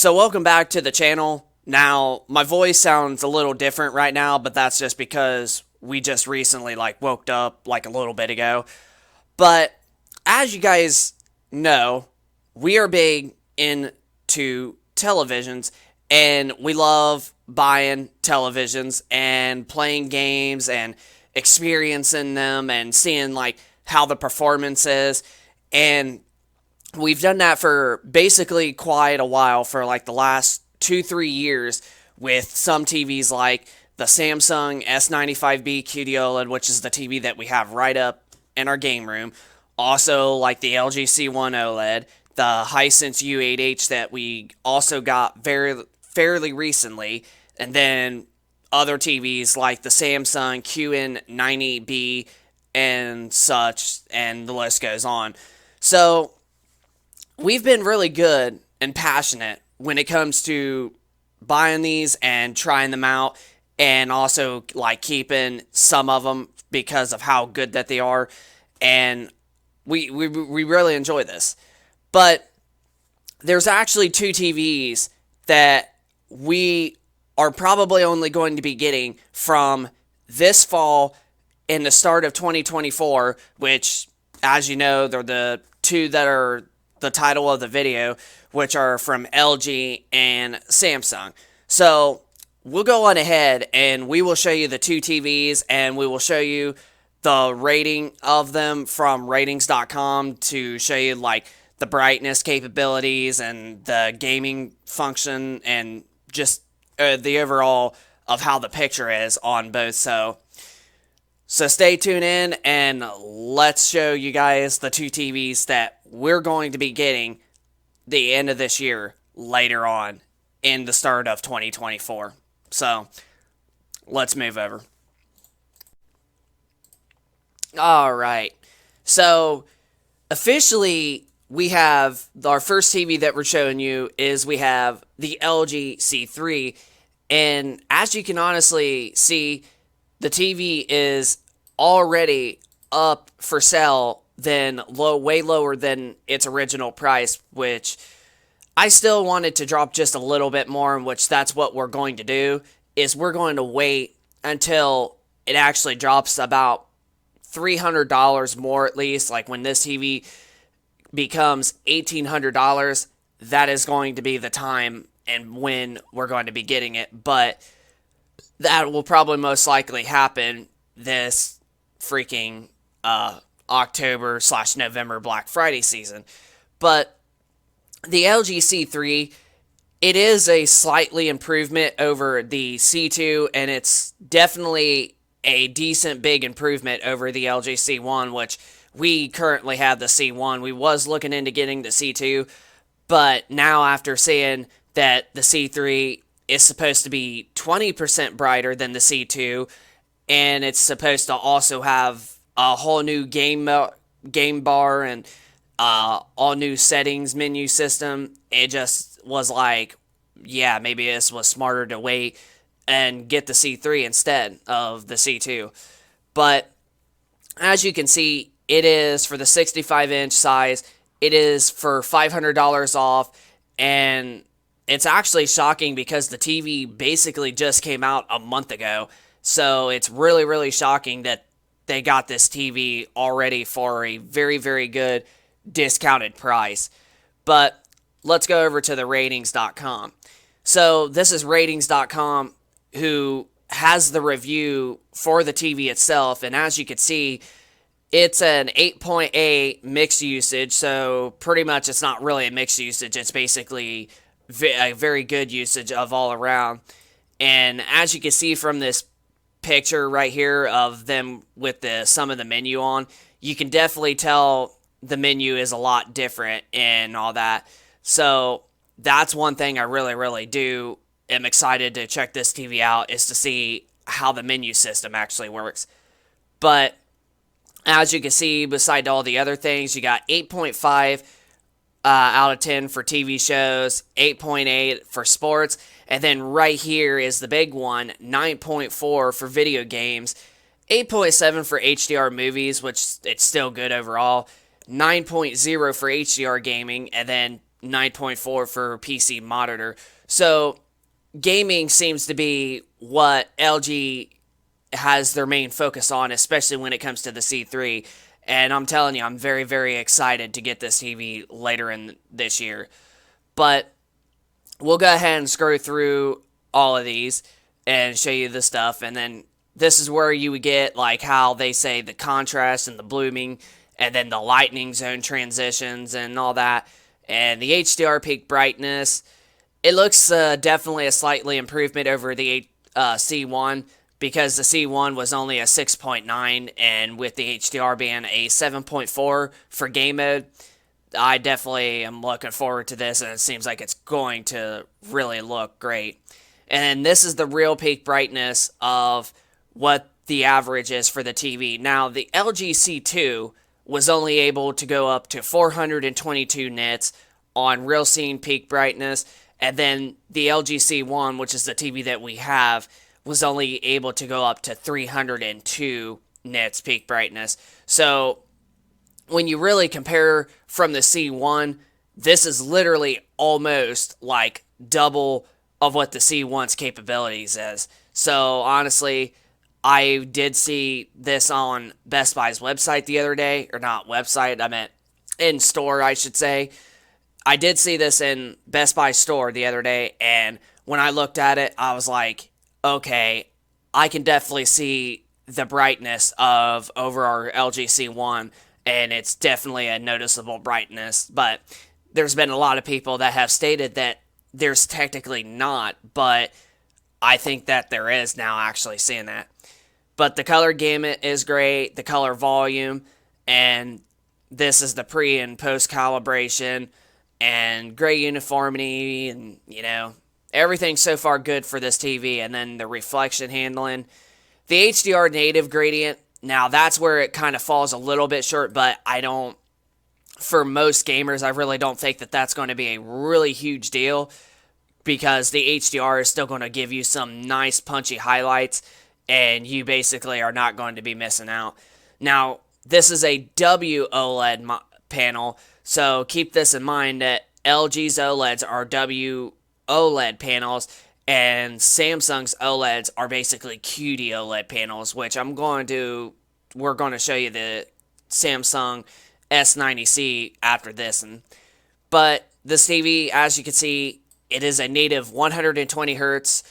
So welcome back to the channel. Now, my voice sounds a little different right now, but that's just because we just recently woke up a little bit ago. But as you guys know, we are big into televisions and we love buying televisions and playing games and experiencing them and seeing how the performance is. And we've done that for basically quite a while, for the last 2-3 years, with some TVs like the Samsung S95B QD OLED, which is the TV that we have right up in our game room. Also like the LG C1 OLED, the Hisense U8H that we also got fairly recently, and then other TVs like the Samsung QN90B and such, and the list goes on. So we've been really good and passionate when it comes to buying these and trying them out, and also keeping some of them because of how good that they are, and we really enjoy this. But there's actually two TVs that we are probably only going to be getting from this fall and the start of 2024, which, as you know, they're the two that are the title of the video, which are from LG and Samsung. So we'll go on ahead and we will show you the two TVs, and we will show you the rating of them from ratings.com to show you the brightness capabilities and the gaming function and just the overall of how the picture is on both. So stay tuned in and let's show you guys the two TVs that we're going to be getting the end of this year, later on in the start of 2024. So let's move over. Alright, so officially we have our first TV that we're showing you is we have the LG C3, and as you can honestly see, the TV is already up for sale way lower than its original price, which I still wanted to drop just a little bit more, in which that's what we're going to do, is we're going to wait until it actually drops about $300 more at least. When this TV becomes $1,800, that is going to be the time and when we're going to be getting it. But that will probably most likely happen this freaking October/November Black Friday season. But the LG C3, it is a slightly improvement over the C2, and it's definitely a decent big improvement over the LG C1, which we currently have the C1. We was looking into getting the C2, but now after seeing that the C3 is supposed to be 20% brighter than the C2, and it's supposed to also have a whole new game bar and all new settings menu system, it just was yeah, maybe this was smarter to wait and get the C3 instead of the C2. But as you can see, it is for the 65-inch size. It is for $500 off, and it's actually shocking because the TV basically just came out a month ago. So it's really, really shocking that they got this TV already for a very, very good discounted price. But let's go over to the ratings.com. So this is ratings.com, who has the review for the TV itself, and as you can see, it's an 8.8 mixed usage, so pretty much it's not really a mixed usage, it's basically a very good usage of all around. And as you can see from this picture right here of them with some of the menu on, you can definitely tell the menu is a lot different and all that. So that's one thing I really am excited to check this TV out, is to see how the menu system actually works. But as you can see, beside all the other things, you got 8.5 out of 10 for TV shows, 8.8 for sports, and then right here is the big one, 9.4 for video games, 8.7 for HDR movies, which it's still good overall, 9.0 for HDR gaming, and then 9.4 for PC monitor. So gaming seems to be what LG has their main focus on, especially when it comes to the C3. And I'm telling you, I'm very, very excited to get this TV later in this year. But we'll go ahead and scroll through all of these and show you the stuff. And then this is where you would get like how they say the contrast and the blooming, and then the lightning zone transitions and all that. And the HDR peak brightness, it looks definitely a slightly improvement over the C1, because the C1 was only a 6.9, and with the HDR being a 7.4 for game mode, I definitely am looking forward to this, and it seems like it's going to really look great. And this is the real peak brightness of what the average is for the TV. Now, the LG C2 was only able to go up to 422 nits on real scene peak brightness, and then the LG C1, which is the TV that we have, was only able to go up to 302 nits peak brightness. So when you really compare from the C1, this is literally almost like double of what the C1's capabilities is. So honestly, I did see this on Best Buy's website the other day, or not website, I meant in store, I should say. I did see this in Best Buy store the other day, and when I looked at it, I was like, okay, I can definitely see the brightness of over our LG C1, and it's definitely a noticeable brightness. But there's been a lot of people that have stated that there's technically not, but I think that there is now, actually seeing that. But the color gamut is great, the color volume, and this is the pre and post calibration, and gray uniformity, and everything so far good for this TV. And then the reflection handling, the HDR native gradient, now that's where it kind of falls a little bit short, but for most gamers, I really don't think that that's going to be a really huge deal, because the HDR is still going to give you some nice punchy highlights, and you basically are not going to be missing out. Now, this is a WOLED panel, so keep this in mind that LG's OLEDs are WOLED panels, and Samsung's OLEDs are basically QD-OLED panels, which we're going to show you the Samsung S90C after this. But this TV, as you can see, it is a native 120 hertz,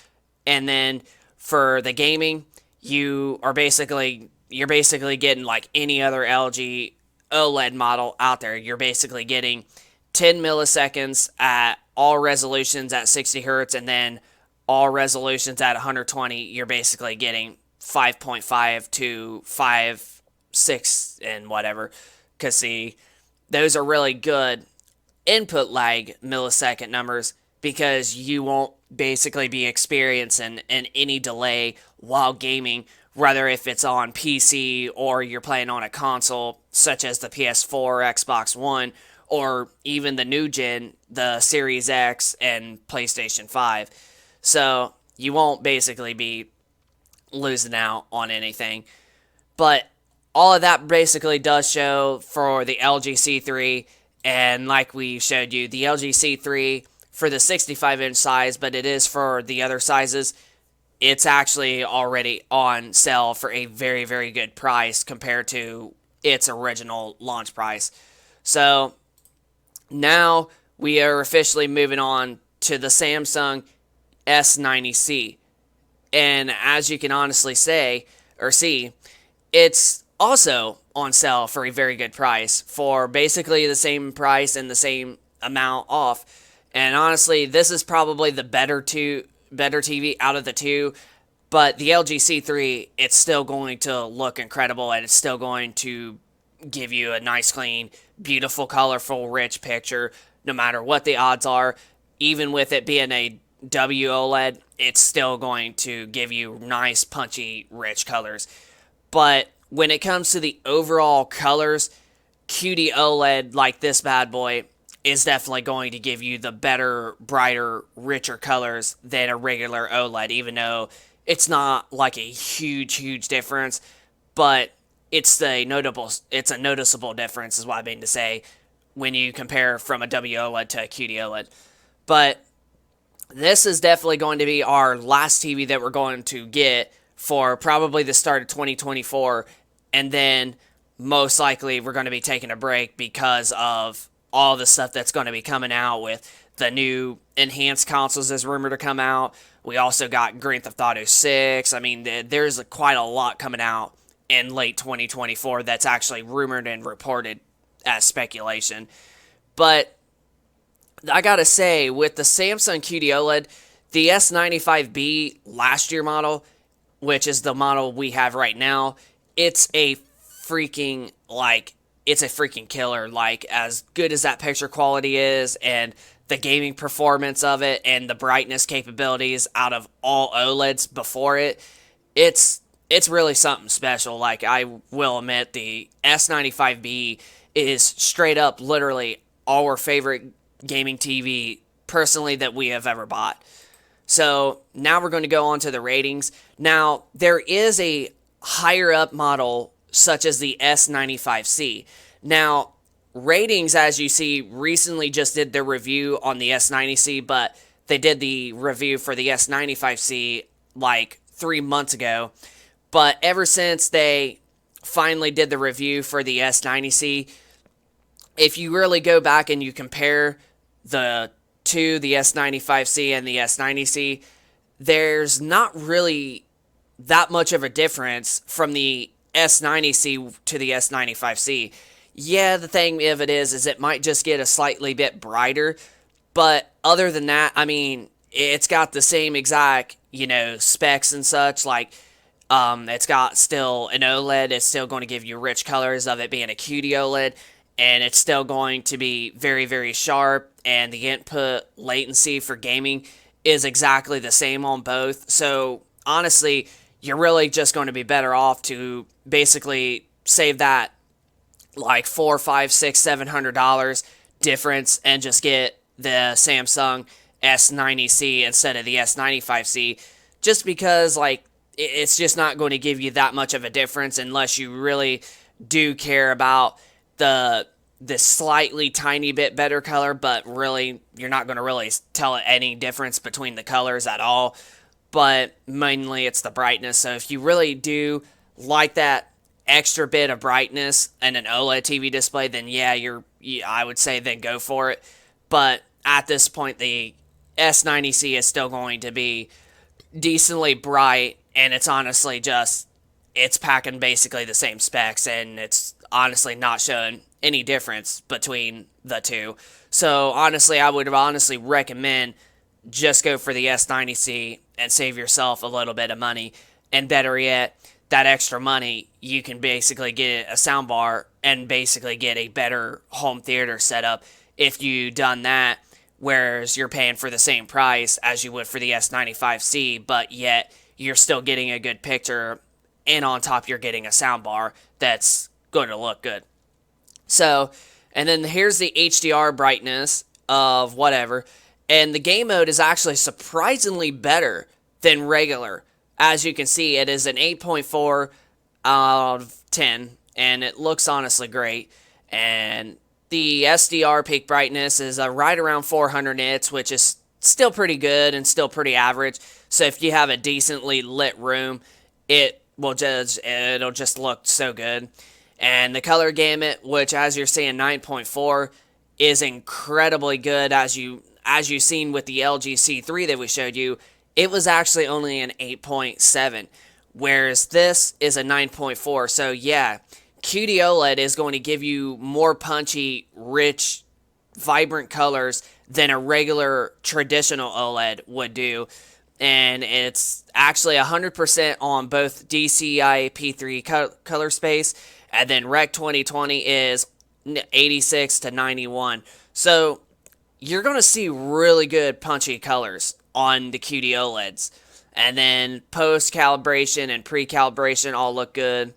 and then for the gaming, you're basically getting like any other LG OLED model out there. You're basically getting 10 milliseconds at all resolutions at 60 hertz, and then all resolutions at 120. You're basically getting 5.5 to 5.6 and whatever. Because see, those are really good input lag millisecond numbers, because you won't basically be experiencing any delay while gaming, whether if it's on PC or you're playing on a console such as the PS4, Xbox One, or even the new gen, the Series X and PlayStation 5. So you won't basically be losing out on anything. But all of that basically does show for the LG C3, and like we showed you, the LG C3 for the 65-inch size, but it is for the other sizes, it's actually already on sale for a very, very good price compared to its original launch price. So now we are officially moving on to the Samsung S90C. And as you can honestly see, it's also on sale for a very good price, for basically the same price and the same amount off. And honestly, this is probably the better TV out of the two. But the LG C3, it's still going to look incredible, and it's still going to give you a nice, clean, beautiful, colorful, rich picture, no matter what the odds are. Even with it being a WOLED, it's still going to give you nice, punchy, rich colors. But when it comes to the overall colors, QD OLED like this bad boy is definitely going to give you the better, brighter, richer colors than a regular OLED, even though it's not like a huge difference, but it's a noticeable difference, is what I mean to say, when you compare from a WOLED to a QD-OLED. But this is definitely going to be our last TV that we're going to get for probably the start of 2024, and then most likely we're going to be taking a break because of all the stuff that's going to be coming out with the new enhanced consoles is rumored to come out. We also got Grand Theft Auto 6. I mean, there's quite a lot coming out in late 2024 that's actually rumored and reported as speculation. But I gotta say, with the Samsung QD-OLED, the S95B last year model, which is the model we have right now, it's a freaking killer. Like, as good as that picture quality is, and the gaming performance of it, and the brightness capabilities out of all OLEDs before it, it's really something special. Like, I will admit, the S95B is straight up literally our favorite gaming TV, personally, that we have ever bought. So now we're going to go on to the ratings. Now, there is a higher up model such as the S95C. Now, ratings, as you see, recently just did their review on the S90C, but they did the review for the S95C like 3 months ago. But ever since they finally did the review for the S90C, if you really go back and you compare the S95C and the S90C, there's not really that much of a difference from the S90C to the S95C. Yeah, the thing of it is it might just get a slightly bit brighter, but other than that, I mean, it's got the same exact, specs and such. Like, it's got still an OLED. It's still going to give you rich colors of it being a QD OLED, and it's still going to be very, very sharp, and the input latency for gaming is exactly the same on both. So, honestly, you're really just going to be better off to basically save that like $400, $500, $600, $700 difference and just get the Samsung S90C instead of the S95C, just because like it's just not going to give you that much of a difference unless you really do care about the slightly tiny bit better color, but really you're not going to really tell any difference between the colors at all. But mainly it's the brightness. So if you really do like that extra bit of brightness and an OLED TV display, then I would say then go for it. But at this point, the S90C is still going to be decently bright, and it's honestly it's packing basically the same specs, and it's honestly not showing any difference between the two. So honestly, I would recommend just go for the S90C and save yourself a little bit of money, and better yet, that extra money, you can basically get a soundbar and basically get a better home theater setup if you done that, whereas you're paying for the same price as you would for the S95C, but yet you're still getting a good picture, and on top you're getting a soundbar that's going to look good. So, and then here's the HDR brightness of whatever, and the game mode is actually surprisingly better than regular. As you can see, it is an 8.4 out of 10, and it looks honestly great. And the SDR peak brightness is right around 400 nits, which is still pretty good and still pretty average. So if you have a decently lit room, it'll just look so good. And the color gamut, which as you're seeing 9.4, is incredibly good. As you've seen with the LG C3 that we showed you, it was actually only an 8.7, whereas this is a 9.4. So yeah, QD OLED is going to give you more punchy, rich, vibrant colors than a regular traditional OLED would do. And it's actually 100% on both DCI P3 color space, and then Rec 2020 is 86 to 91. So you're going to see really good punchy colors on the QD OLEDs. And then post-calibration and pre-calibration all look good.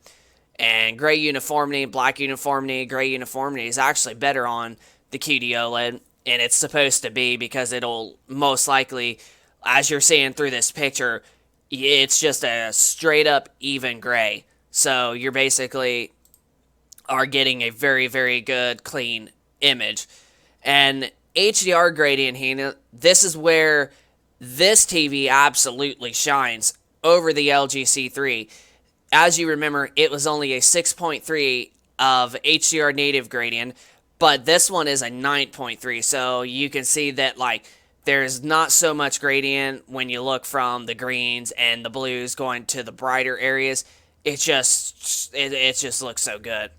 And gray uniformity, black uniformity, gray uniformity is actually better on the QD OLED. And it's supposed to be, because it'll most likely, as you're seeing through this picture, it's just a straight up even gray. So you're basically are getting a very, very good, clean image. And HDR gradient here, this is where this TV absolutely shines over the LG C3. As you remember, it was only a 6.3 of HDR native gradient, but this one is a 9.3, so you can see that like there's not so much gradient when you look from the greens and the blues going to the brighter areas. It just looks so good.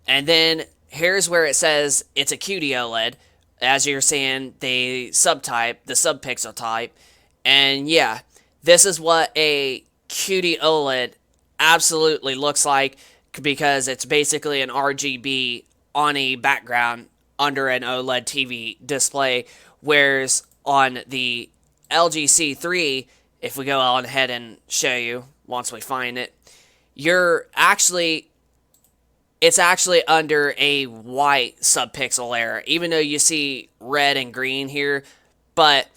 And then here's where it says it's a QD OLED. As you're seeing, the subpixel type. And yeah, this is what a QD OLED absolutely looks like, because it's basically an RGB on a background under an OLED TV display, whereas on the LG C3, if we go on ahead and show you once we find it, it's actually under a white subpixel layer, even though you see red and green here, but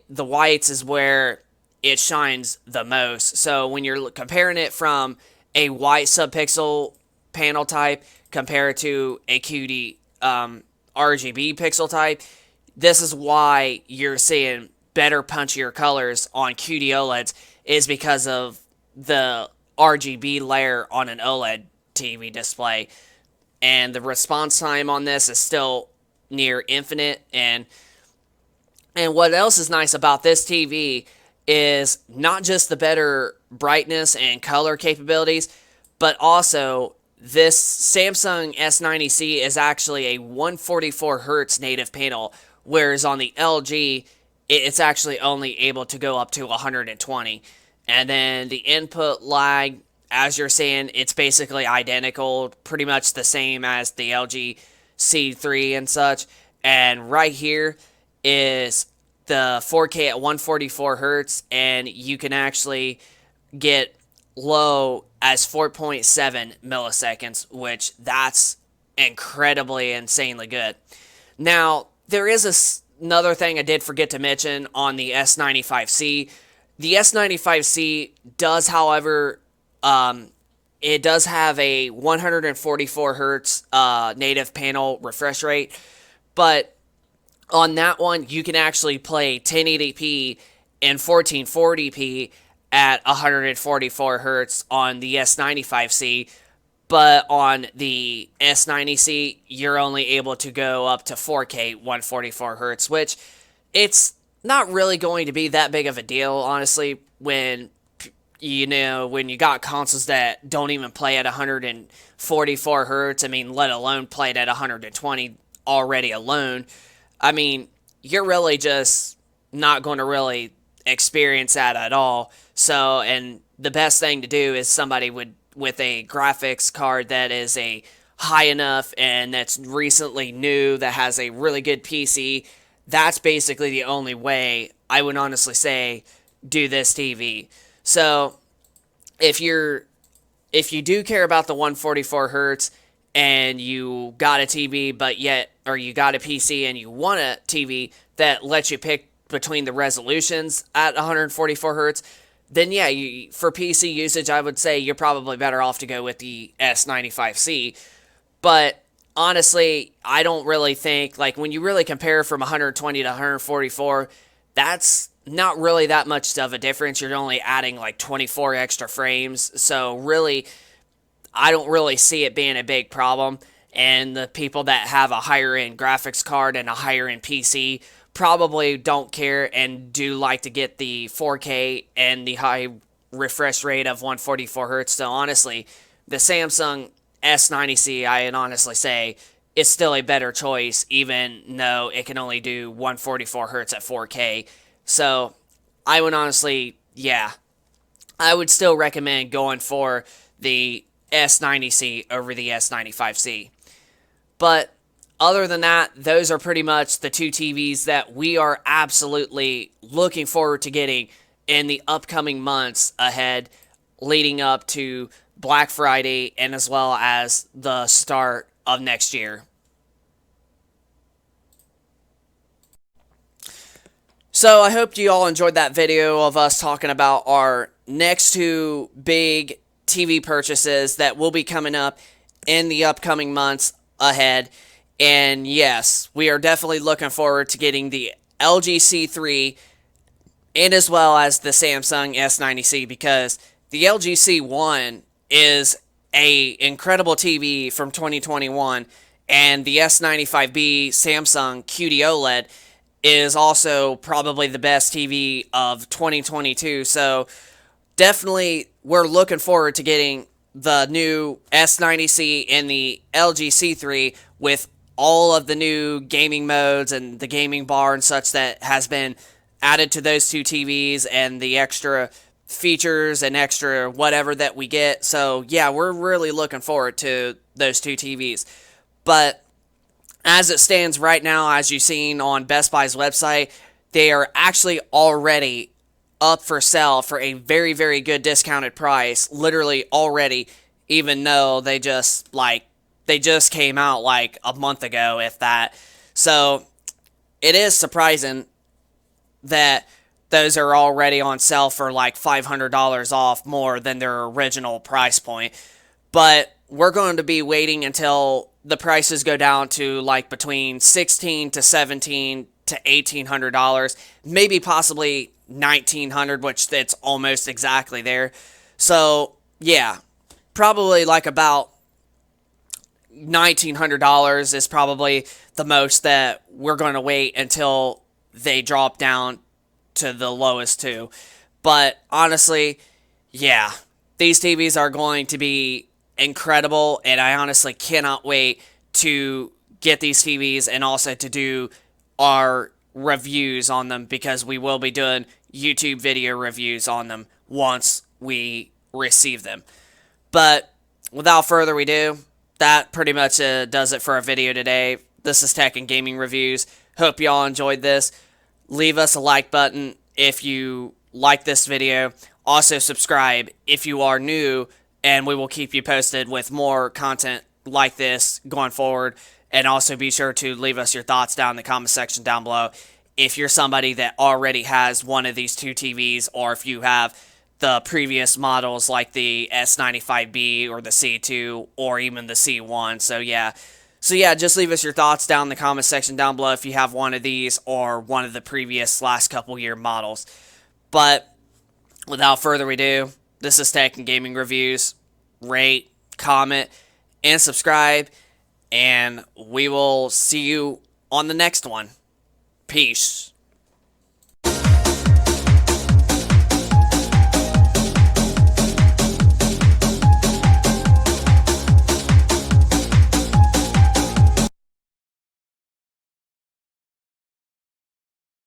the whites is where it shines the most. So when you're comparing it from a white subpixel panel type compared to a QD RGB pixel type, this is why you're seeing better, punchier colors on QD OLEDs, is because of the RGB layer on an OLED TV display. And the response time on this is still near infinite. And what else is nice about this TV is not just the better brightness and color capabilities, but also this Samsung S90C is actually a 144 Hz native panel, whereas on the LG, it's actually only able to go up to 120. And then the input lag, as you're seeing, it's basically identical, pretty much the same as the LG C3 and such. And right here is the 4K at 144 Hz, and you can actually get low as 4.7 milliseconds, which that's incredibly, insanely good. Now, there is another thing I did forget to mention on the S95C. The S95C does, however, it does have a 144 Hz native panel refresh rate, but on that one, you can actually play 1080p and 1440p at 144 Hz on the S95C, but on the S90C, you're only able to go up to 4K 144 Hz, which it's not really going to be that big of a deal, honestly, when you got consoles that don't even play at 144 Hz, I mean, let alone play it at 120 already alone. I mean, you're really just not going to really experience that at all. So, and the best thing to do is somebody with a graphics card that is a high enough and that's recently new, that has a really good PC. That's basically the only way I would honestly say do this TV. So, if you do care about the 144 Hz and you got a TV, or you got a PC and you want a TV that lets you pick between the resolutions at 144 Hz, then yeah, for PC usage, I would say you're probably better off to go with the S95C. But honestly, I don't really think, like, when you really compare from 120 to 144, that's not really that much of a difference. You're only adding like 24 extra frames. So really, I don't really see it being a big problem. And the people that have a higher end graphics card and a higher end PC probably don't care and do like to get the 4K and the high refresh rate of 144 Hz. So honestly, the Samsung S90C, I'd honestly say, is still a better choice, even though it can only do 144 Hz at 4K. So I would honestly, I would still recommend going for the S90C over the S95C. But other than that, those are pretty much the two TVs that we are absolutely looking forward to getting in the upcoming months ahead, leading up to Black Friday and as well as the start of next year. So I hope you all enjoyed that video of us talking about our next two big TV purchases that will be coming up in the upcoming months ahead. And yes, we are definitely looking forward to getting the LG C3 and as well as the Samsung S90C, because the LG C1 is a incredible TV from 2021, and the S95B Samsung QD OLED is also probably the best TV of 2022. So definitely we're looking forward to getting the new S90C and the LG C3 with all of the new gaming modes and the gaming bar and such that has been added to those two TVs, and the extra features and extra whatever that we get. So yeah, we're really looking forward to those two TVs. But as it stands right now, as you've seen on Best Buy's website, they are actually already up for sale for a very, very good discounted price. Literally already, even though they just came out like a month ago, if that. So it is surprising that those are already on sale for like $500 off more than their original price point. But we're going to be waiting until the prices go down to like between $16 to $17 to $1,800, maybe possibly $1,900, which it's almost exactly there. So yeah, probably like about $1,900 is probably the most that we're going to wait until they drop down to the lowest two. But honestly, yeah, these TVs are going to be incredible, and I honestly cannot wait to get these TVs and also to do our reviews on them, because we will be doing YouTube video reviews on them once we receive them. But without further ado, that pretty much does it for our video today. This is Tech and Gaming Reviews. Hope y'all enjoyed this. Leave us a like button if you like this video. Also subscribe if you are new, and we will keep you posted with more content like this going forward. And also be sure to leave us your thoughts down in the comment section down below. If you're somebody that already has one of these two TVs, or if you have the previous models like the S95B or the C2 or even the C1. So yeah, just leave us your thoughts down in the comment section down below if you have one of these or one of the previous last couple year models. But without further ado, this is Tech and Gaming Reviews. Rate, comment, and subscribe, and we will see you on the next one. Peace.